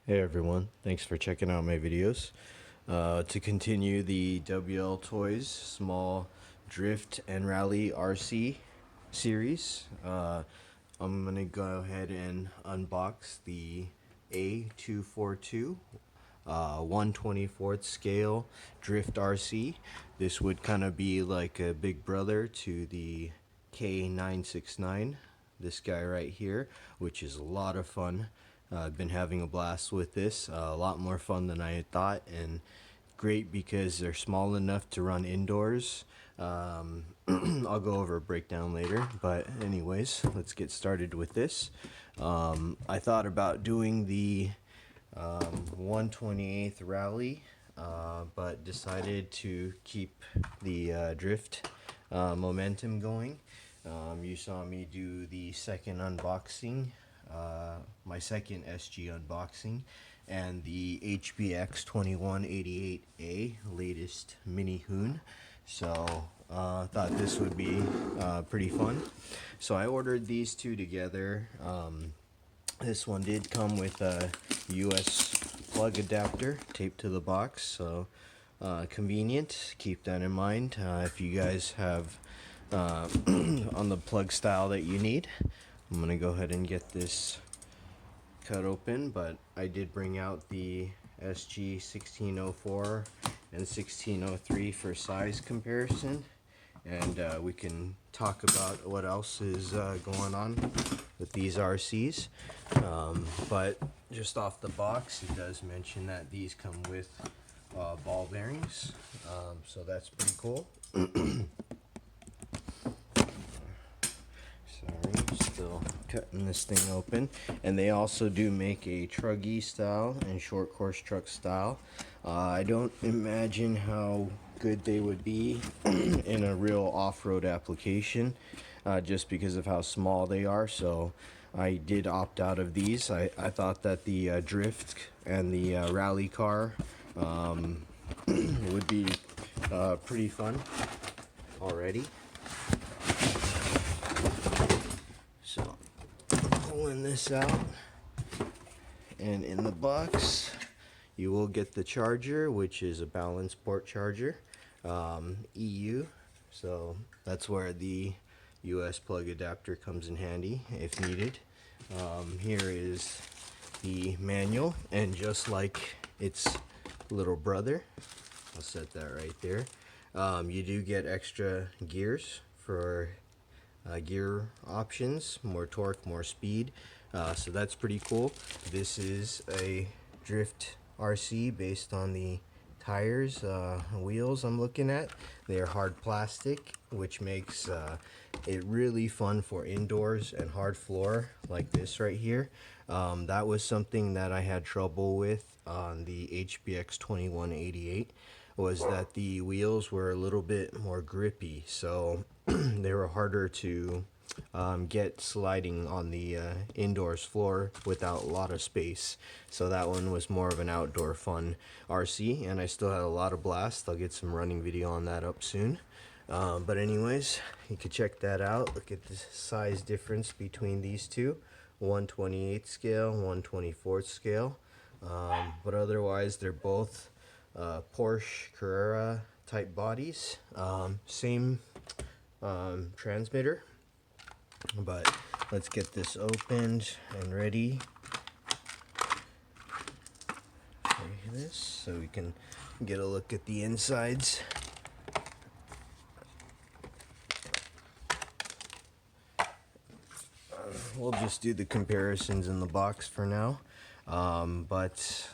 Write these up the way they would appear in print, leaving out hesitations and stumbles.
Hey everyone, thanks for checking out my videos. To continue the Wltoys small drift and rally RC series, I'm gonna go ahead and unbox the A242 1/24th scale drift RC. This would kind of be like a big brother to the K969, this guy right here, which is a lot of fun. I've been having a blast with this, a lot more fun than I had thought, and great because they're small enough to run indoors. I'll go over a breakdown later, but anyways, let's get started with this. I thought about doing the 1/28th rally, but decided to keep the drift momentum going. You saw me do the second unboxing, my second SG unboxing, and the HBX 2188A latest mini hoon. So thought this would be pretty fun. So I ordered these two together. This one did come with a US plug adapter taped to the box, so convenient. Keep that in mind if you guys have on the plug style that you need. I'm gonna go ahead and get this cut open, but I did bring out the SG 1604 and 1603 for size comparison, and we can talk about what else is going on with these RCs. But just off the box, it does mention that these come with ball bearings, so that's pretty cool. Sorry, still cutting this thing open. And they also do make a truggy style and short course truck style. I don't imagine how good they would be in a real off-road application, just because of how small they are. So I did opt out of these. I thought that the drift and the rally car would be pretty fun already. So pulling this out, and in the box you will get the charger, which is a balance port charger, EU. So that's where the US plug adapter comes in handy if needed. Here is the manual, and just like its little brother, I'll set that right there, you do get extra gears for gear options, more torque, more speed, so that's pretty cool. This is a drift RC based on the tires, wheels I'm looking at. They are hard plastic, which makes it really fun for indoors and hard floor like this right here. That was something that I had trouble with on the HBX 2188, was that the wheels were a little bit more grippy, so they were harder to get sliding on the indoors floor without a lot of space. So that one was more of an outdoor fun RC, and I still had a lot of blast. I'll get some running video on that up soon. But anyways, you can check that out. Look at the size difference between these two, 1/28th scale, 1/24th scale. But otherwise they're both Porsche Carrera type bodies, same transmitter. But let's get this opened and ready for this so we can get a look at the insides. We'll just do the comparisons in the box for now, but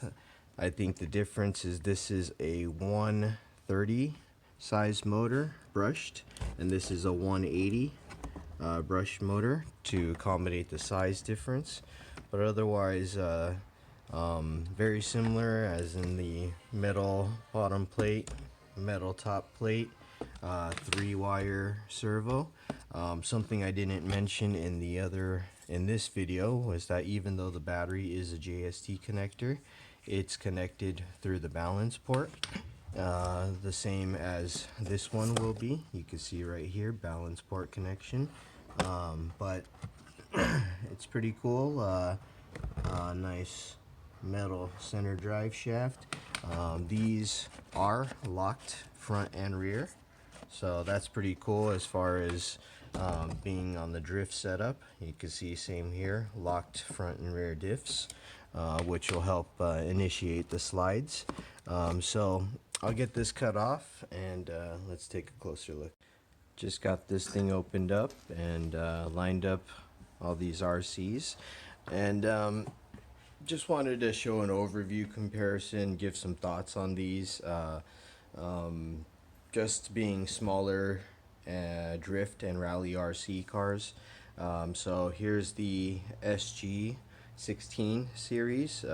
I think the difference is this is a 130 size motor brushed, and this is a 180 brush motor to accommodate the size difference. But otherwise very similar, as in the metal bottom plate, metal top plate, 3-wire servo. Something I didn't mention in this video was that even though the battery is a JST connector, it's connected through the balance port, the same as this one will be. You can see right here, balance port connection. But it's pretty cool. Nice metal center drive shaft. These are locked front and rear, so that's pretty cool as far as being on the drift setup. You can see same here, locked front and rear diffs, which will help initiate the slides. So I'll get this cut off and let's take a closer look. Just got this thing opened up and lined up all these RCs, and just wanted to show an overview comparison, give some thoughts on these. Just being smaller drift and rally RC cars. So here's the SG 16 series,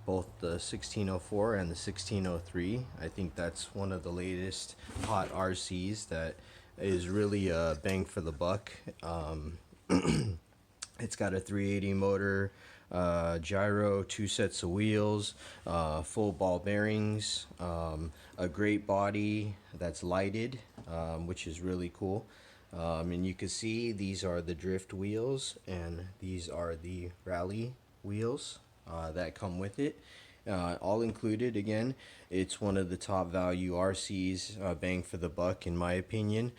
both the 1604 and the 1603. I think that's one of the latest hot RCs that is really a bang for the buck. It's got a 380 motor, gyro, 2 sets of wheels, full ball bearings, a great body that's lighted, which is really cool. And you can see these are the drift wheels and these are the rally wheels that come with it. All included. Again, it's one of the top value RCs, bang for the buck in my opinion.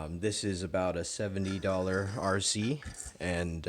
This is about a $70 RC, and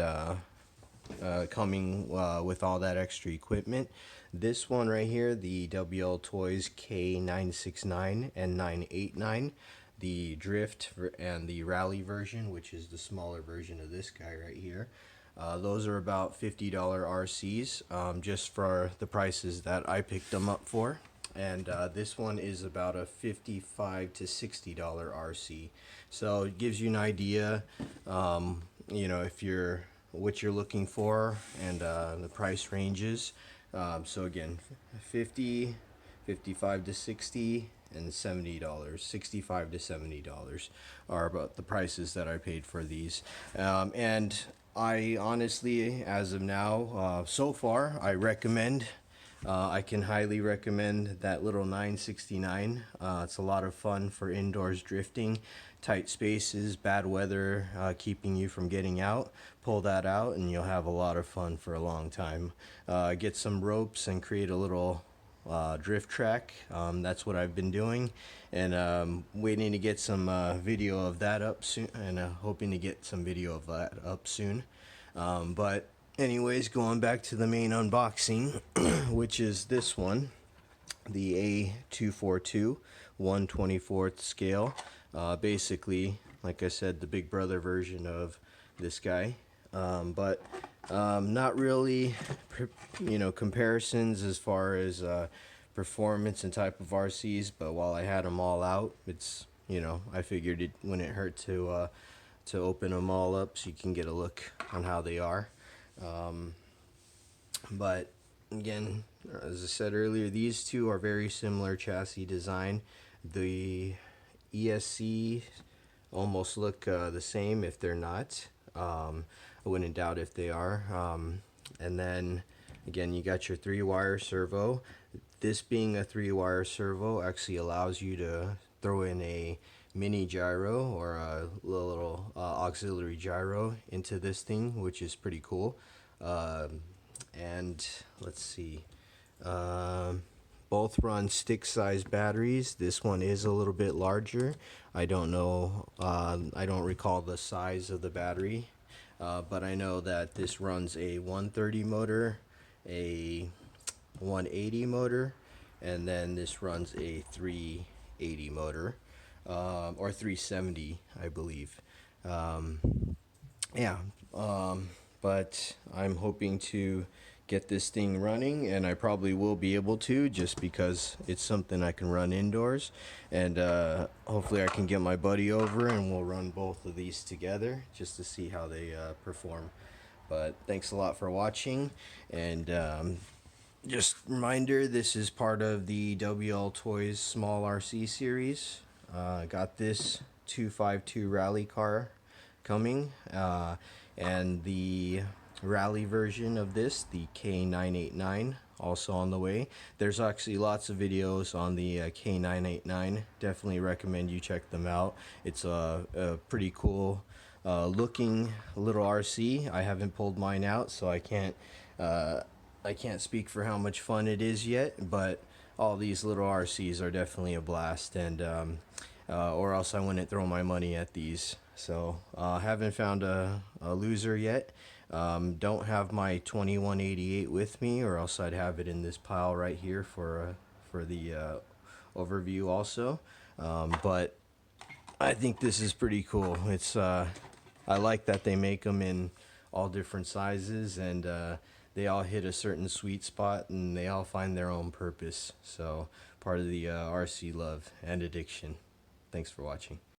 coming with all that extra equipment. This one right here, the Wltoys K969 and 989, the drift and the rally version, which is the smaller version of this guy right here. Those are about $50 RCs, just for the prices that I picked them up for. And this one is about a $55 to $60 RC. So it gives you an idea, you know, if you're what you're looking for and the price ranges. So again, 50, 55 to 60, and $70, $65 to $70 are about the prices that I paid for these. And I honestly, as of now, so far, I recommend. I can highly recommend that little 969. It's a lot of fun for indoors drifting, tight spaces, bad weather, keeping you from getting out. Pull that out and you'll have a lot of fun for a long time. Get some ropes and create a little drift track. That's what I've been doing, and waiting to get some video of that up soon, and hoping to get some video of that up soon. But anyways, going back to the main unboxing, which is this one, the A252 1/24th scale. Basically, like I said, the big brother version of this guy. But not really, you know, comparisons as far as performance and type of RCs. But while I had them all out, it's, you know, I figured it wouldn't hurt to open them all up so you can get a look on how they are. But again, as I said earlier, these two are very similar chassis design. The ESC almost look the same if they're not. I wouldn't doubt if they are. And then again, you got your 3-wire servo. This being a 3-wire servo actually allows you to throw in a mini gyro or a little auxiliary gyro into this thing, which is pretty cool. And let's see, both run stick size batteries. This one is a little bit larger. I don't know, I don't recall the size of the battery, but I know that this runs a 130 motor, a 180 motor, and then this runs a 380 motor, or 370, I believe. Yeah, but I'm hoping to get this thing running, and I probably will be able to, just because it's something I can run indoors. And hopefully I can get my buddy over and we'll run both of these together just to see how they perform. But thanks a lot for watching, and just reminder, this is part of the Wltoys Small RC series. Got this 252 rally car coming, and the rally version of this, the K989, also on the way. There's actually lots of videos on the K989. Definitely recommend you check them out. It's a pretty cool looking little RC. I haven't pulled mine out, so I can't I can't speak for how much fun it is yet, but all these little RCs are definitely a blast, and or else I wouldn't throw my money at these. So haven't found a loser yet. Don't have my 2188 with me, or else I'd have it in this pile right here for the overview also. But I think this is pretty cool. It's I like that they make them in all different sizes, and they all hit a certain sweet spot, and they all find their own purpose. So part of the RC love and addiction. Thanks for watching.